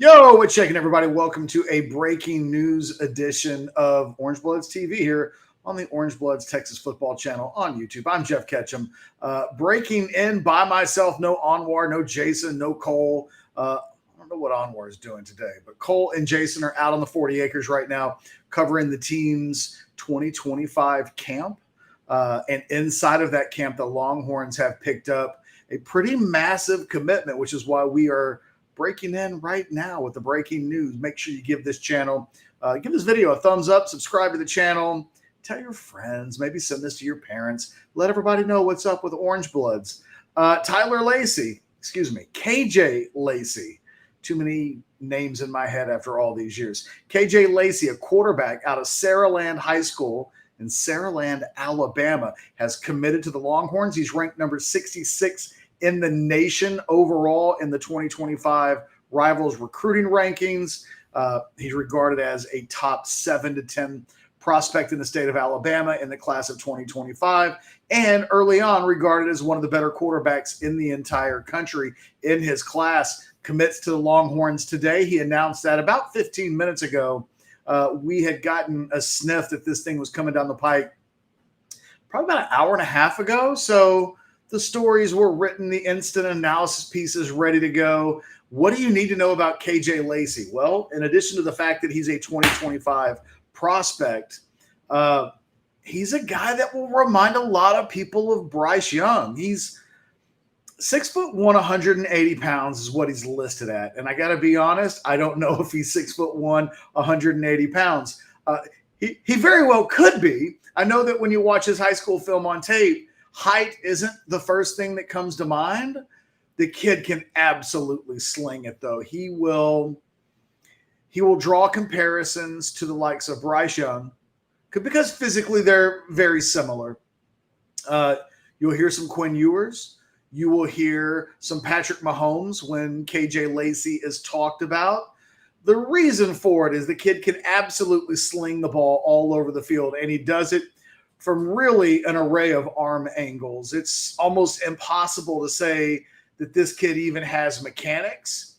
Yo, what's shaking, everybody? Welcome to a breaking news edition of Orangebloods TV here on the Orangebloods Texas Football Channel on YouTube. I'm Jeff Ketchum. Breaking in by myself, no Anwar, no Jason, no Cole. I don't know what Anwar is doing today, but Cole and Jason are out on the 40 acres right now covering the team's 2025 camp. And inside of that camp, the Longhorns have picked up a pretty massive commitment, which is why we are breaking in right now with the breaking news. Make sure you give this channel, give this video a thumbs up, subscribe to the channel, tell your friends, maybe send this to your parents. Let everybody know what's up with Orangebloods. KJ Lacey. Too many names in my head after all these years. KJ Lacey, a quarterback out of Saraland High School in Saraland, Alabama, has committed to the Longhorns. He's ranked number 66 in the nation overall in the 2025 Rivals recruiting rankings. He's regarded as a top 7 to 10 prospect in the state of Alabama in the class of 2025, and early on regarded as one of the better quarterbacks in the entire country in his class. Commits to the Longhorns today. He announced that about 15 minutes ago. We had gotten a sniff that this thing was coming down the pike probably about an hour and a half ago. So the stories were written, the instant analysis pieces ready to go. What do you need to know about KJ Lacey? Well, in addition to the fact that he's a 2025 prospect, he's a guy that will remind a lot of people of Bryce Young. He's 6'1", 180 pounds is what he's listed at. And I got to be honest, I don't know if he's 6'1", 180 pounds. He very well could be. I know that when you watch his high school film on tape, height isn't the first thing that comes to mind. The kid can absolutely sling it, though. He will draw comparisons to the likes of Bryce Young because physically they're very similar. You'll hear some Quinn Ewers. You will hear some Patrick Mahomes when KJ Lacey is talked about. The reason for it is the kid can absolutely sling the ball all over the field, and he does it from really an array of arm angles. It's almost impossible to say that this kid even has mechanics.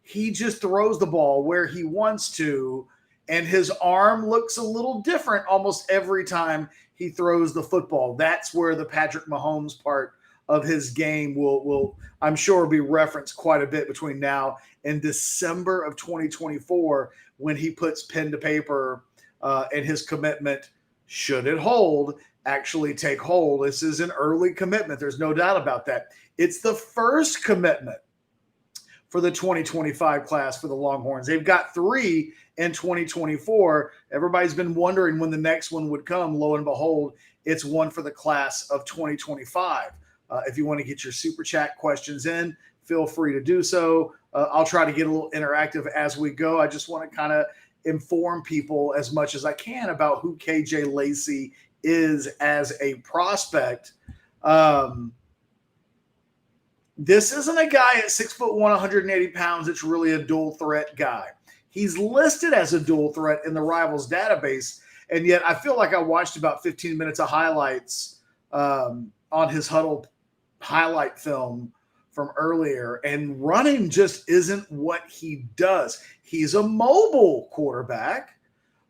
He just throws the ball where he wants to, and his arm looks a little different almost every time he throws the football. That's where the Patrick Mahomes part of his game will I'm sure, be referenced quite a bit between now and December of 2024 when he puts pen to paper and his commitment, should it hold, actually take hold. This is an early commitment. There's no doubt about that. It's the first commitment for the 2025 class for the Longhorns. They've got 3 in 2024. Everybody's been wondering when the next one would come. Lo and behold, it's one for the class of 2025. If you want to get your super chat questions in, feel free to do so. I'll try to get a little interactive as we go. I just want to kind of inform people as much as I can about who KJ Lacey is as a prospect. This isn't a guy at 6'1", 180 pounds that's really a dual threat guy. He's listed as a dual threat in the Rivals database, and yet I feel like I watched about 15 minutes of highlights on his huddle highlight film from earlier, and running just isn't what he does. He's a mobile quarterback,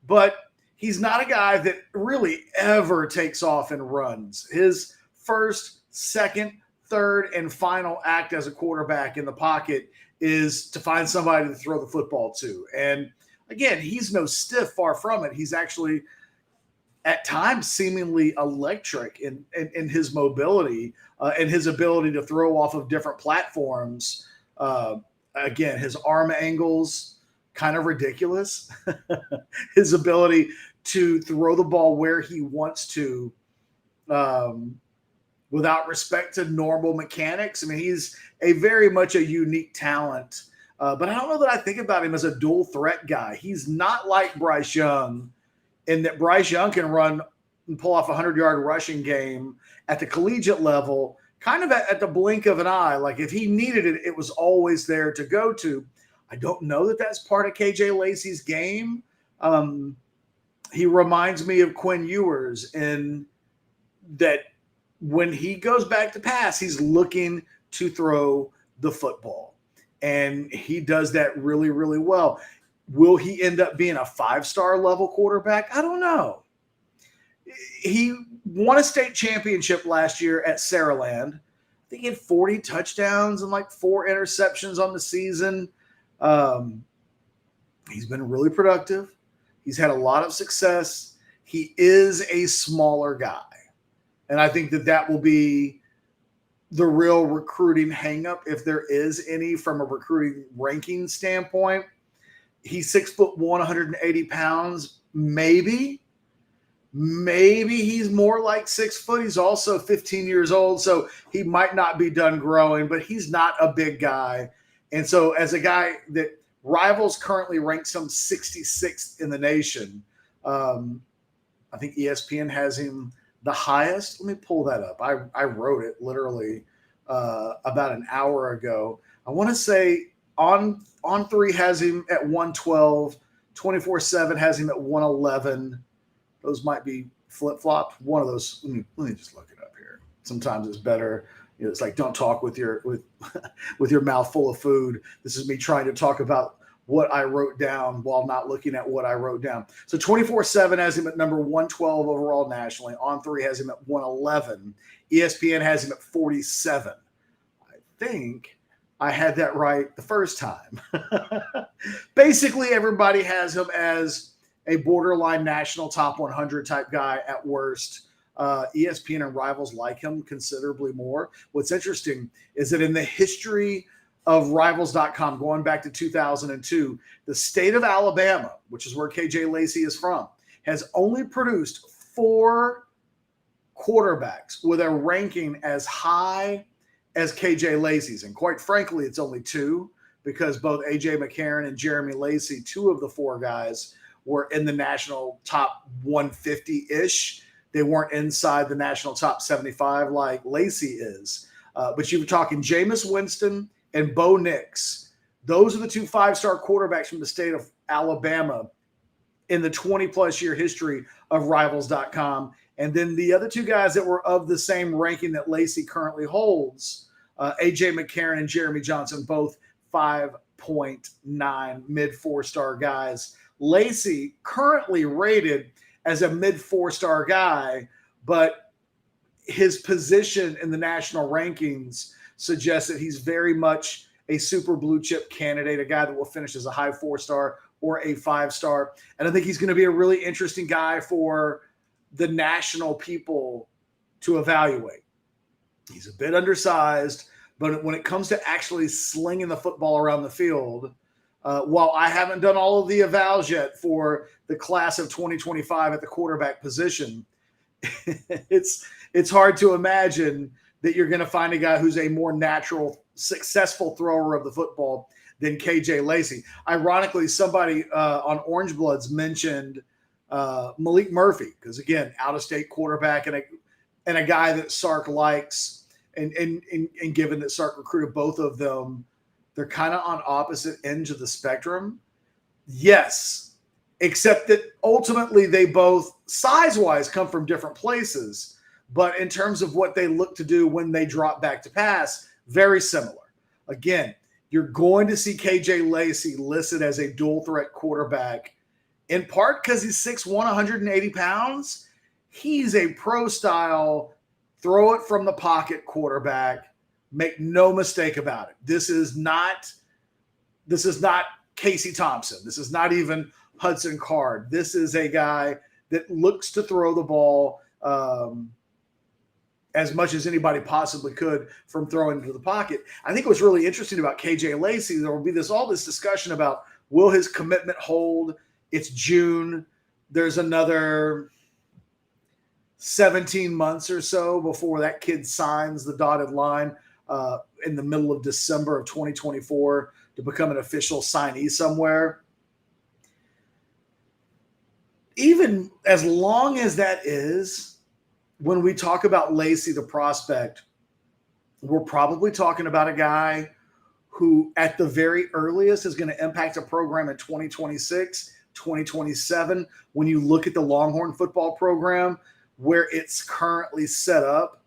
but he's not a guy that really ever takes off and runs. His first, second, third, and final act as a quarterback in the pocket is to find somebody to throw the football to. And again, he's no stiff, far from it. He's actually at times seemingly electric in his mobility and his ability to throw off of different platforms. Again, his arm angles, kind of ridiculous. His ability to throw the ball where he wants to without respect to normal mechanics. I mean, he's a very much a unique talent. But I don't know that I think about him as a dual threat guy. He's not like Bryce Young, in that Bryce Young can run and pull off a 100-yard rushing game at the collegiate level, kind of at the blink of an eye. Like if he needed it, it was always there to go to. I don't know that that's part of KJ Lacey's game. He reminds me of Quinn Ewers in that when he goes back to pass, he's looking to throw the football. and he does that really, really well. Will he end up being a 5-star level quarterback? I don't know. He won a state championship last year at Saraland. I think he had 40 touchdowns and like 4 interceptions on the season. He's been really productive. He's had a lot of success. He is a smaller guy. And I think that will be the real recruiting hangup, if there is any, from a recruiting ranking standpoint. He's 6'1", 180 pounds. Maybe he's more like 6 foot. He's also 15 years old, so he might not be done growing, but he's not a big guy. And so as a guy that Rivals currently ranks him 66th in the nation, I think ESPN has him the highest. Let me pull that up. I wrote it literally about an hour ago. I want to say on 3 has him at 112. 24/7 has him at 111. Those might be flip-flopped. One of those. Let me just look it up here. Sometimes it's better. It's like, don't talk with your mouth full of food. This is me trying to talk about what I wrote down while not looking at what I wrote down. So 24/7 has him at number 112 overall nationally. On 3 has him at 111. ESPN has him at 47. I think I had that right the first time. Basically, everybody has him as a borderline national top 100 type guy at worst. ESPN and Rivals like him considerably more. What's interesting is that in the history of Rivals.com, going back to 2002, the state of Alabama, which is where KJ Lacey is from, has only produced 4 quarterbacks with a ranking as high as KJ Lacey's. And quite frankly, it's only 2, because both A.J. McCarron and Jeremy Lacey, 2 of the 4 guys, were in the national top 150-ish. They weren't inside the national top 75 like Lacey is. But you were talking Jameis Winston and Bo Nix. Those are the 2 5-star quarterbacks from the state of Alabama in the 20-plus year history of Rivals.com. And then the other 2 guys that were of the same ranking that Lacey currently holds, A.J. McCarron and Jeremy Johnson, both 5.9 mid 4-star guys. Lacey currently rated as a mid 4-star guy, but his position in the national rankings suggests that he's very much a super blue chip candidate, a guy that will finish as a high 4-star or a 5-star. And I think he's going to be a really interesting guy for the national people to evaluate. He's a bit undersized, but when it comes to actually slinging the football around the field, while I haven't done all of the evals yet for the class of 2025 at the quarterback position, it's hard to imagine that you're going to find a guy who's a more natural, successful thrower of the football than KJ Lacey. Ironically, somebody on Orangebloods mentioned Maalik Murphy, because again, out-of-state quarterback and a guy that Sark likes, and given that Sark recruited both of them, they're kind of on opposite ends of the spectrum. Yes, except that ultimately they both, size-wise, come from different places. But in terms of what they look to do when they drop back to pass, very similar. Again, you're going to see KJ Lacey listed as a dual-threat quarterback, in part because he's 6'1", 180 pounds. He's a pro-style, throw-it-from-the-pocket quarterback. Make no mistake about it. This is not Casey Thompson. This is not even Hudson Card. This is a guy that looks to throw the ball as much as anybody possibly could from throwing into the pocket. I think what's really interesting about KJ Lacey, there will be all this discussion about, will his commitment hold? It's June. There's another 17 months or so before that kid signs the dotted line in the middle of December of 2024 to become an official signee somewhere. Even as long as that is, when we talk about Lacey, the prospect, we're probably talking about a guy who at the very earliest is going to impact a program in 2026, 2027. When you look at the Longhorn football program, where it's currently set up,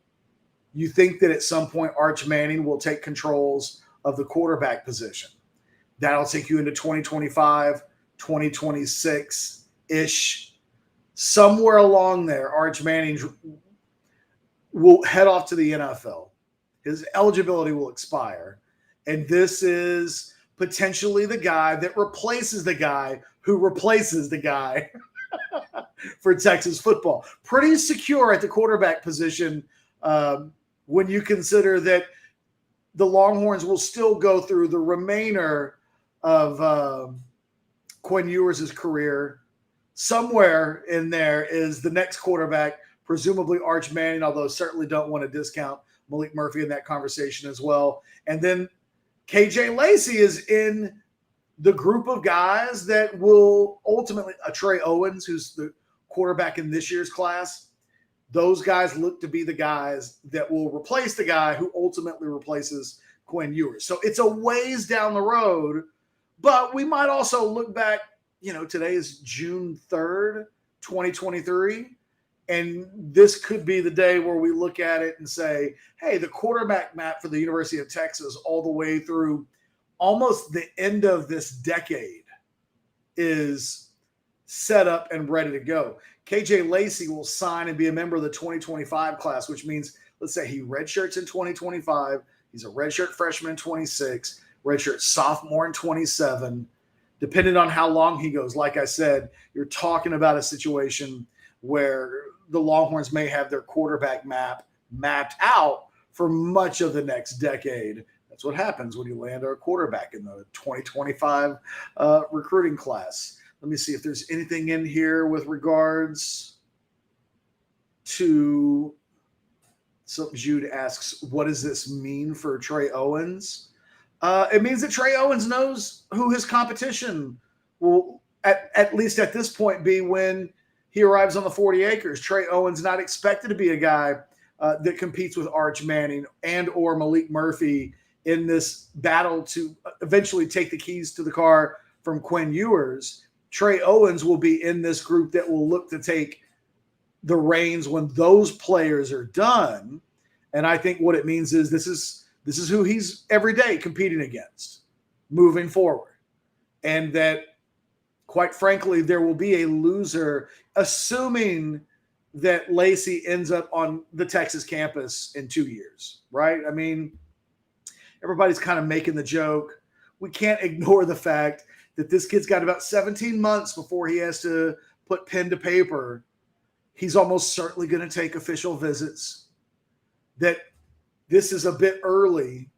you think that at some point Arch Manning will take controls of the quarterback position. That'll take you into 2025, 2026-ish. Somewhere along there, Arch Manning will head off to the NFL. His eligibility will expire. And this is potentially the guy that replaces the guy who replaces the guy for Texas football. Pretty secure at the quarterback position when you consider that the Longhorns will still go through the remainder of Quinn Ewers' career. Somewhere in there is the next quarterback, presumably Arch Manning, although certainly don't want to discount Maalik Murphy in that conversation as well. And then KJ Lacey is in the group of guys that will ultimately, Trey Owens, who's the quarterback in this year's class, those guys look to be the guys that will replace the guy who ultimately replaces Quinn Ewers. So it's a ways down the road, but we might also look back, today is June 3rd, 2023. And this could be the day where we look at it and say, hey, the quarterback map for the University of Texas all the way through almost the end of this decade is set up and ready to go. KJ Lacey will sign and be a member of the 2025 class, which means, let's say he redshirts in 2025. He's a redshirt freshman in 26, redshirt sophomore in 27. Depending on how long he goes, like I said, you're talking about a situation where the Longhorns may have their quarterback map mapped out for much of the next decade. That's what happens when you land a quarterback in the 2025 recruiting class. Let me see if there's anything in here with regards to something. Jude asks, what does this mean for Trey Owens? It means that Trey Owens knows who his competition will, at least at this point, be when he arrives on the 40 acres. Trey Owens not expected to be a guy that competes with Arch Manning and or Maalik Murphy in this battle to eventually take the keys to the car from Quinn Ewers. Trey Owens will be in this group that will look to take the reins when those players are done. And I think what it means is this is who he's every day competing against moving forward. And that, quite frankly, there will be a loser, assuming that Lacey ends up on the Texas campus in 2 years, right? I mean, everybody's kind of making the joke. We can't ignore the fact that this kid's got about 17 months before he has to put pen to paper. He's almost certainly going to take official visits. That this is a bit early,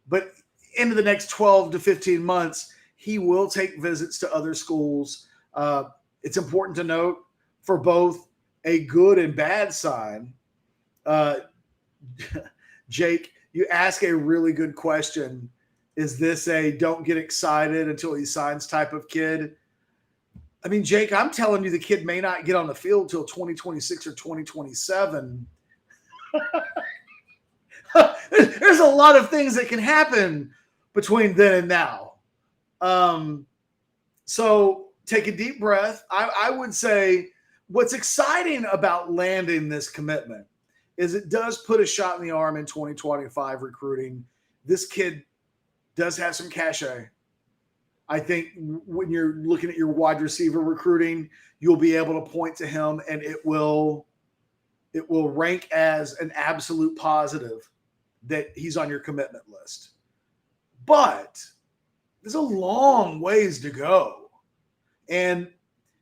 but into the next 12 to 15 months, he will take visits to other schools. It's important to note, for both a good and bad sign, Jake, you ask a really good question. Is this a don't get excited until he signs type of kid? I mean, Jake, I'm telling you, the kid may not get on the field till 2026 or 2027. There's a lot of things that can happen between then and now. So take a deep breath. I would say what's exciting about landing this commitment is it does put a shot in the arm in 2025 recruiting. This kid does have some cachet. I think when you're looking at your wide receiver recruiting, you'll be able to point to him and it will rank as an absolute positive that he's on your commitment list. But there's a long ways to go. And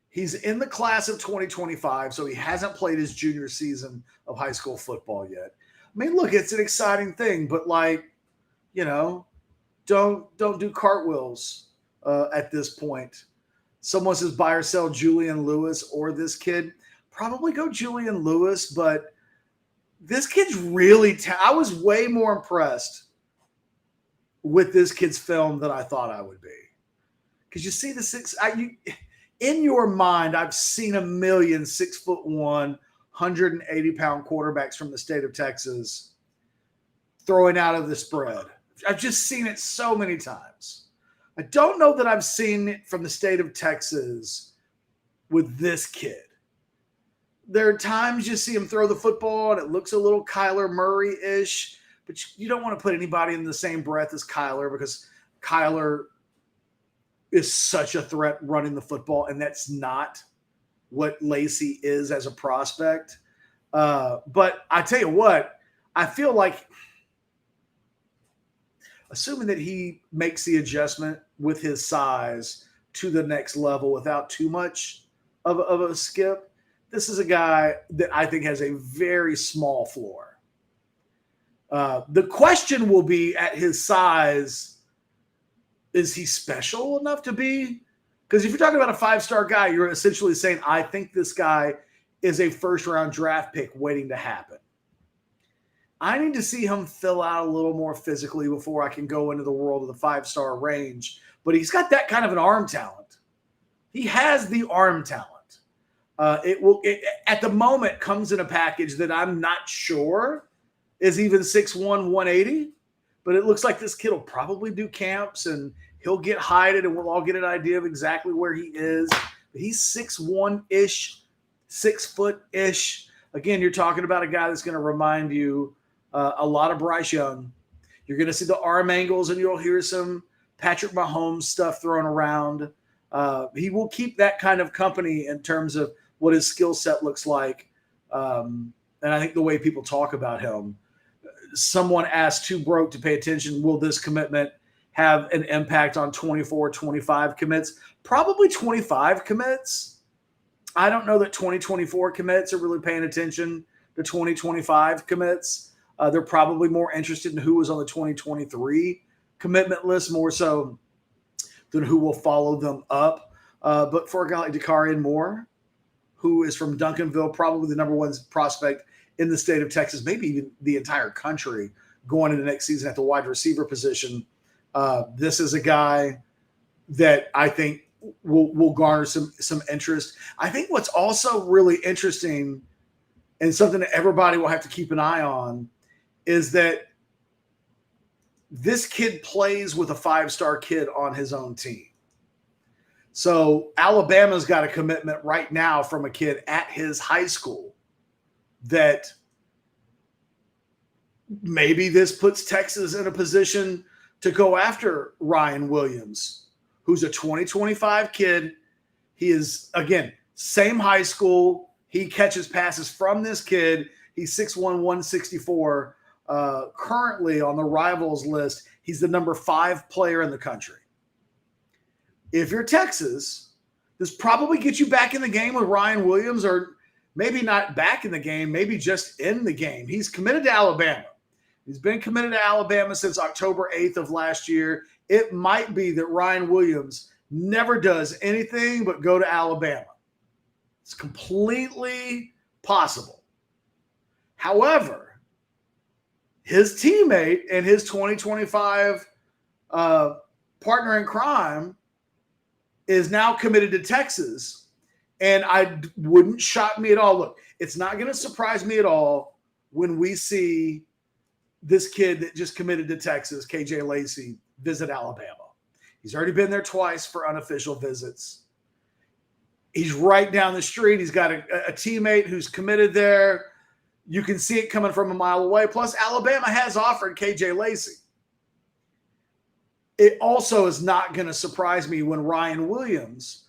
he's in the class of 2025, so he hasn't played his junior season of high school football yet. I mean, look, it's an exciting thing, but don't do cartwheels at this point. Someone says buy or sell Julian Lewis or this kid. Probably go Julian Lewis, but this kid's really I was way more impressed with this kid's film than I thought I would be. Because you see in your mind, I've seen a million 6'1", 180-pound quarterbacks from the state of Texas throwing out of the spread. I've just seen it so many times. I don't know that I've seen it from the state of Texas with this kid. There are times you see him throw the football and it looks a little Kyler Murray-ish, but you don't want to put anybody in the same breath as Kyler because Kyler is such a threat running the football, and that's not what Lacey is as a prospect. But I tell you what, I feel like assuming that he makes the adjustment with his size to the next level without too much of a skip, this is a guy that I think has a very small floor. The question will be at his size, is he special enough to be? Because if you're talking about a 5-star guy, you're essentially saying, I think this guy is a first-round draft pick waiting to happen. I need to see him fill out a little more physically before I can go into the world of the 5-star range. But he's got that kind of an arm talent. He has the arm talent. It at the moment comes in a package that I'm not sure is even 6'1", 180. But it looks like this kid will probably do camps and he'll get hided and we'll all get an idea of exactly where he is. But he's 6'1"-ish, 6 foot-ish. Again, you're talking about a guy that's going to remind you a lot of Bryce Young. You're going to see the arm angles and you'll hear some Patrick Mahomes stuff thrown around. He will keep that kind of company in terms of what his skill set looks like. And I think the way people talk about him. Someone asked, too broke to pay attention, will this commitment have an impact on 24, 25 commits? Probably 25 commits. I don't know that 2024 commits are really paying attention to 2025 commits. They're probably more interested in who was on the 2023 commitment list more so than who will follow them up. But for a guy like Dakarian Moore, who is from Duncanville, probably the number one prospect in the state of Texas, maybe even the entire country going into next season at the wide receiver position. This is a guy that I think will garner some interest. I think what's also really interesting and something that everybody will have to keep an eye on is that this kid plays with a 5-star kid on his own team. So Alabama's got a commitment right now from a kid at his high school that maybe this puts Texas in a position to go after Ryan Williams, who's a 2025 kid. He is, again, same high school. He catches passes from this kid. He's 6'1", 164. Currently on the Rivals list, he's the number 5 player in the country. If you're Texas, this probably gets you back in the game with Ryan Williams, or maybe not back in the game, maybe just in the game. He's committed to Alabama. He's been committed to Alabama since October 8th of last year. It might be that Ryan Williams never does anything but go to Alabama. It's completely possible. However, his teammate and his 2025 partner in crime is now committed to Texas, and I wouldn't shock me at all. Look, it's not going to surprise me at all when we see this kid that just committed to Texas, KJ Lacey, visit Alabama. He's already been there twice for unofficial visits. He's right down the street. He's got a teammate who's committed there. You can see it coming from a mile away. Plus, Alabama has offered KJ Lacey. It also is not going to surprise me when Ryan Williams,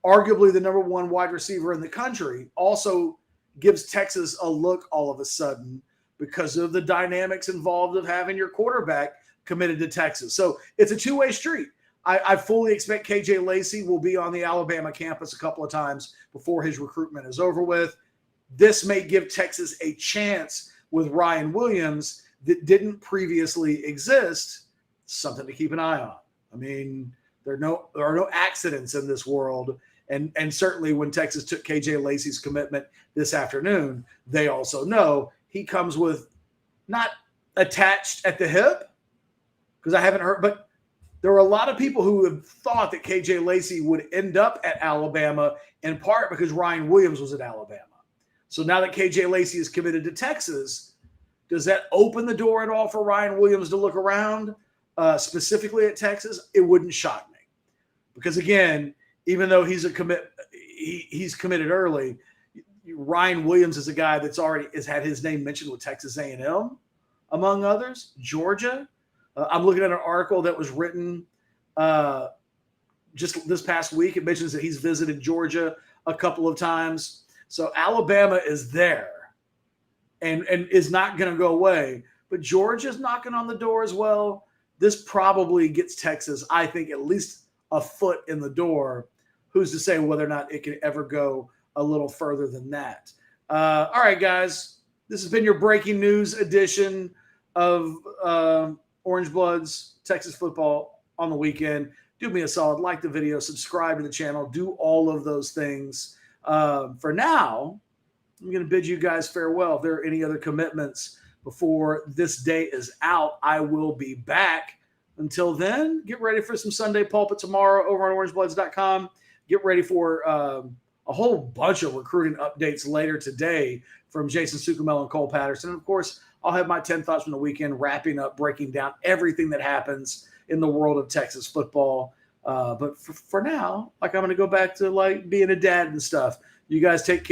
arguably the number 1 wide receiver in the country, also gives Texas a look all of a sudden because of the dynamics involved of having your quarterback committed to Texas. So it's a two-way street. I fully expect KJ Lacey will be on the Alabama campus a couple of times before his recruitment is over with. This may give Texas a chance with Ryan Williams that didn't previously exist. Something to keep an eye on. I mean, there are no accidents in this world. And certainly when Texas took KJ Lacey's commitment this afternoon, they also know he comes with not attached at the hip, because I haven't heard, but there were a lot of people who have thought that KJ Lacey would end up at Alabama in part because Ryan Williams was at Alabama. So now that KJ Lacey is committed to Texas, does that open the door at all for Ryan Williams to look around? Specifically at Texas, it wouldn't shock me, because again, even though he's committed early, Ryan Williams is a guy that's already has had his name mentioned with Texas A&M. among others. Georgia. I'm looking at an article that was written just this past week. It mentions that he's visited Georgia a couple of times. So Alabama is there and is not going to go away. But Georgia's knocking on the door as well. This probably gets Texas, I think, at least a foot in the door. Who's to say whether or not it can ever go a little further than that? All right, guys. This has been your breaking news edition of Orangebloods Texas Football on the weekend. Do me a solid. Like the video. Subscribe to the channel. Do all of those things. For now, I'm going to bid you guys farewell. If there are any other commitments before this day is out, I will be back. Until then, get ready for some Sunday Pulpit tomorrow over on orangebloods.com. Get ready for a whole bunch of recruiting updates later today from Jason Sukumel and Cole Patterson. And, of course, I'll have my 10 thoughts from the weekend, wrapping up, breaking down everything that happens in the world of Texas football. But for now, I'm going to go back to being a dad and stuff. You guys take care.